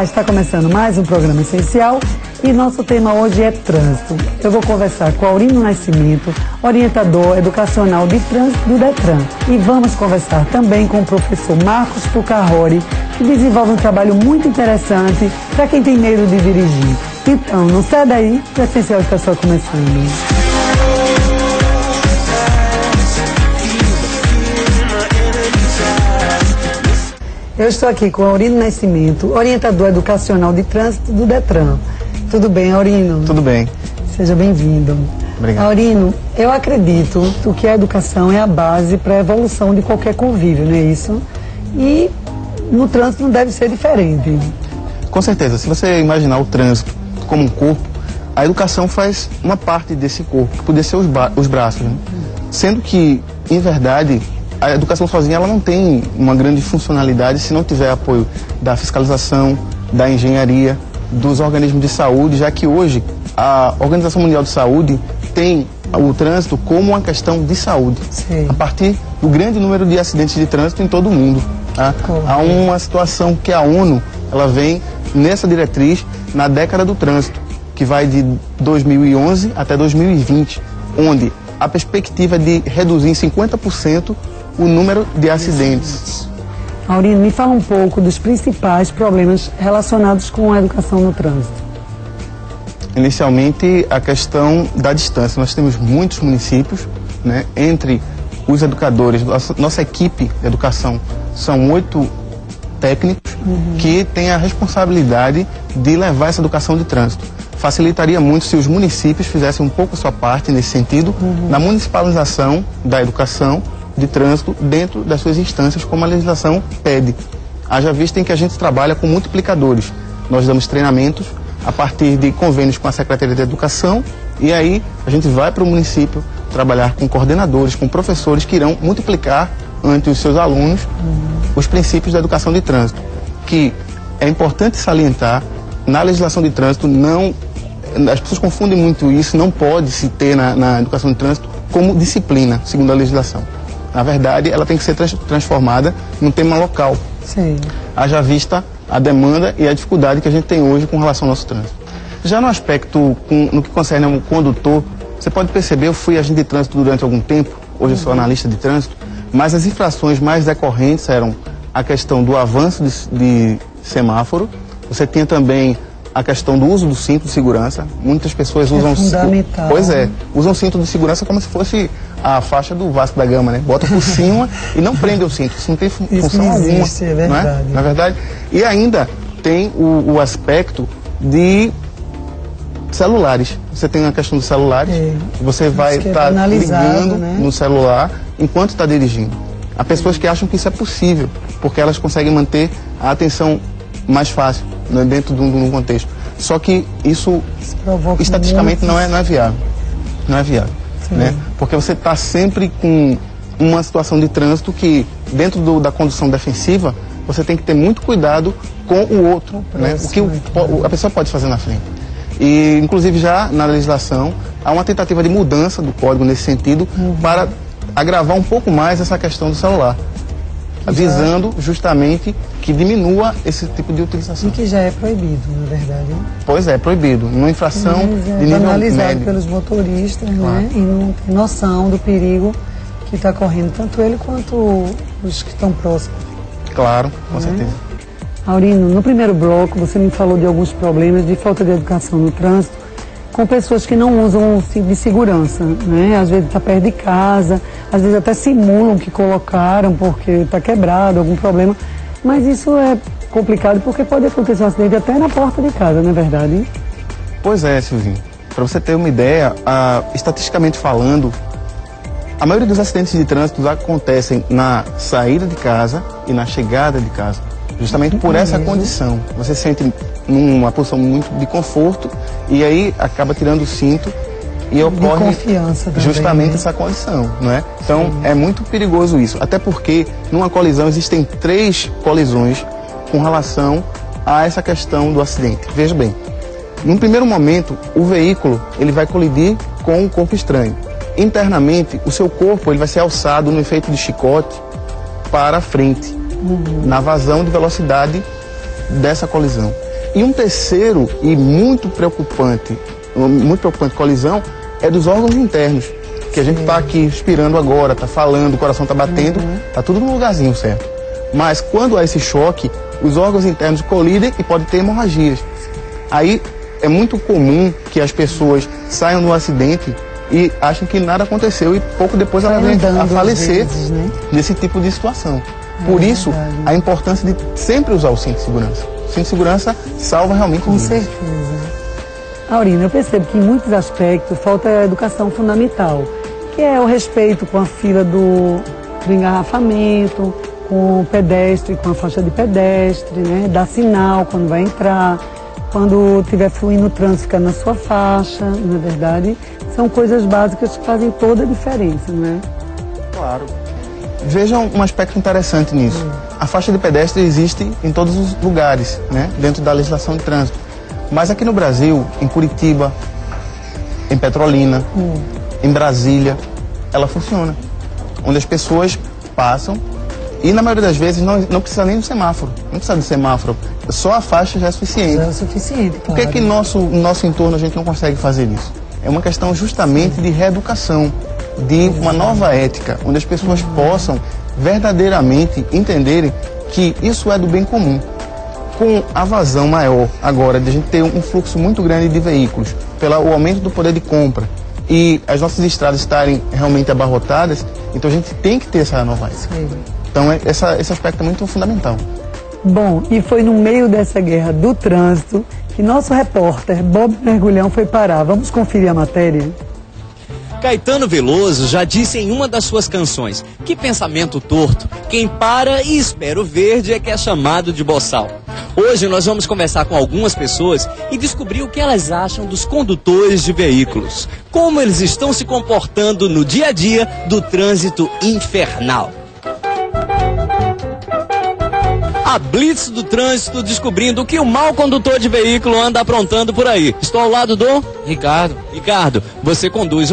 Olá, está começando mais um programa essencial e nosso tema hoje é trânsito. Eu vou conversar com Aurino Nascimento, orientador educacional de trânsito do Detran. E vamos conversar também com o professor Marcos Pucarrori, que desenvolve um trabalho muito interessante para quem tem medo de dirigir. Então, não sai daí, que o essencial está só começando. Eu estou aqui com Aurino Nascimento, orientador educacional de trânsito do Detran. Tudo bem, Aurino? Tudo bem. Seja bem-vindo. Obrigado. Aurino, eu acredito que a educação é a base para a evolução de qualquer convívio, não é isso? E no trânsito não deve ser diferente. Com certeza. Se você imaginar o trânsito como um corpo, a educação faz uma parte desse corpo, que poderia ser os braços, né? Sendo que, em verdade, a educação sozinha ela não tem uma grande funcionalidade se não tiver apoio da fiscalização, da engenharia, dos organismos de saúde, já que hoje a Organização Mundial de Saúde tem o trânsito como uma questão de saúde. Sim. A partir do grande número de acidentes de trânsito em todo o mundo. Tá? Há uma situação que a ONU ela vem nessa diretriz na década do trânsito, que vai de 2011 até 2020, onde a perspectiva é de reduzir em 50% o número de acidentes. Aurino, me fala um pouco dos principais problemas relacionados com a educação no trânsito. Inicialmente, a questão da distância. Nós temos muitos municípios, né, entre os educadores, nossa equipe de educação, são 8 técnicos que têm a responsabilidade de levar essa educação de trânsito. Facilitaria muito se os municípios fizessem um pouco a sua parte nesse sentido, na municipalização da educação de trânsito dentro das suas instâncias, como a legislação pede. Haja vista em que a gente trabalha com multiplicadores. Nós damos treinamentos a partir de convênios com a Secretaria de Educação e aí a gente vai para o município trabalhar com coordenadores, com professores que irão multiplicar ante os seus alunos os princípios da educação de trânsito, que é importante salientar, na legislação de trânsito as pessoas confundem muito isso, não pode se ter na educação de trânsito como disciplina, segundo a legislação. Na verdade, ela tem que ser transformada num tema local. Sim. Haja vista a demanda e a dificuldade que a gente tem hoje com relação ao nosso trânsito. Já no aspecto, no que concerne ao condutor, você pode perceber, eu fui agente de trânsito durante algum tempo, hoje eu sou analista de trânsito, mas as infrações mais decorrentes eram a questão do avanço de semáforo, você tinha também a questão do uso do cinto de segurança. Muitas pessoas usam... fundamental. Pois é, usam cinto de segurança como se fosse a faixa do Vasco da Gama, né? Bota por cima e não prende o cinto. Isso não tem função alguma. Isso é verdade. Não é? Na verdade. E ainda tem o aspecto de celulares. Você tem a questão dos celulares, você vai estar ligando, né, no celular enquanto está dirigindo. Há pessoas que acham que isso é possível, porque elas conseguem manter a atenção mais fácil, né, dentro de um contexto. Só que isso estatisticamente não é viável. Não é viável. Né? Porque você está sempre com uma situação de trânsito que, dentro da condução defensiva, você tem que ter muito cuidado com o outro, né? O que a pessoa pode fazer na frente. E, inclusive, já na legislação, há uma tentativa de mudança do código nesse sentido para agravar um pouco mais essa questão do celular, visando justamente que diminua esse tipo de utilização. E que já é proibido, na verdade. Pois é, proibido. Uma infração de nível analisado médio pelos motoristas, claro, né? E não tem noção do perigo que está correndo, tanto ele quanto os que estão próximos. Claro, com certeza. Aurino, no primeiro bloco você me falou de alguns problemas de falta de educação no trânsito com pessoas que não usam o cinto de segurança, né? Às vezes está perto de casa, às vezes até simulam que colocaram porque está quebrado, algum problema. Mas isso é complicado porque pode acontecer um acidente até na porta de casa, não é verdade? Pois é, Silvinho. Para você ter uma ideia, estatisticamente falando, a maioria dos acidentes de trânsito acontecem na saída de casa e na chegada de casa. Justamente por essa condição. Você se sente numa posição muito de conforto e aí acaba tirando o cinto e ocorre confiança também, justamente, né, essa condição, não é? Então é muito perigoso isso, até porque numa colisão existem 3 colisões com relação a essa questão do acidente. Veja bem, num primeiro momento o veículo ele vai colidir com um corpo estranho. Internamente o seu corpo ele vai ser alçado no efeito de chicote para a frente, na vazão de velocidade dessa colisão. E um terceiro e muito preocupante colisão é dos órgãos internos, que a gente está aqui respirando agora, está falando, o coração está batendo, está tudo no lugarzinho certo. Mas quando há esse choque, os órgãos internos colidem e pode ter hemorragias. Aí é muito comum que as pessoas saiam do acidente e achem que nada aconteceu e pouco depois ela vem a falecer nesse tipo de situação. Por isso, a importância de sempre usar o cinto de segurança. O cinto de segurança salva realmente vidas. Com certeza. Aurina, eu percebo que em muitos aspectos falta a educação fundamental, que é o respeito com a fila do engarrafamento, com o pedestre, com a faixa de pedestre, né? Dar sinal quando vai entrar, quando estiver fluindo o trânsito, ficar na sua faixa, na verdade. São coisas básicas que fazem toda a diferença, não é? Claro. Vejam um aspecto interessante nisso. A faixa de pedestre existe em todos os lugares, né? Dentro da legislação de trânsito. Mas aqui no Brasil, em Curitiba, em Petrolina, em Brasília, ela funciona. Onde as pessoas passam e, na maioria das vezes, não precisa nem do semáforo. Não precisa do semáforo. Só a faixa já é suficiente. Já é suficiente, Por que no nosso entorno a gente não consegue fazer isso? É uma questão justamente de reeducação, de uma nova ética, onde as pessoas possam verdadeiramente entenderem que isso é do bem comum. Com a vazão maior agora, de a gente ter um fluxo muito grande de veículos, pelo aumento do poder de compra e as nossas estradas estarem realmente abarrotadas, então a gente tem que ter essa nova ética. Então esse aspecto é muito fundamental. Bom, e foi no meio dessa guerra do trânsito que nosso repórter Bob Mergulhão foi parar. Vamos conferir a matéria? Caetano Veloso já disse em uma das suas canções: que pensamento torto, quem para e espera o verde é que é chamado de boçal. Hoje nós vamos conversar com algumas pessoas e descobrir o que elas acham dos condutores de veículos, como eles estão se comportando no dia a dia do trânsito infernal. A Blitz do Trânsito descobrindo o que o mau condutor de veículo anda aprontando por aí. Estou ao lado do Ricardo. Ricardo, você conduz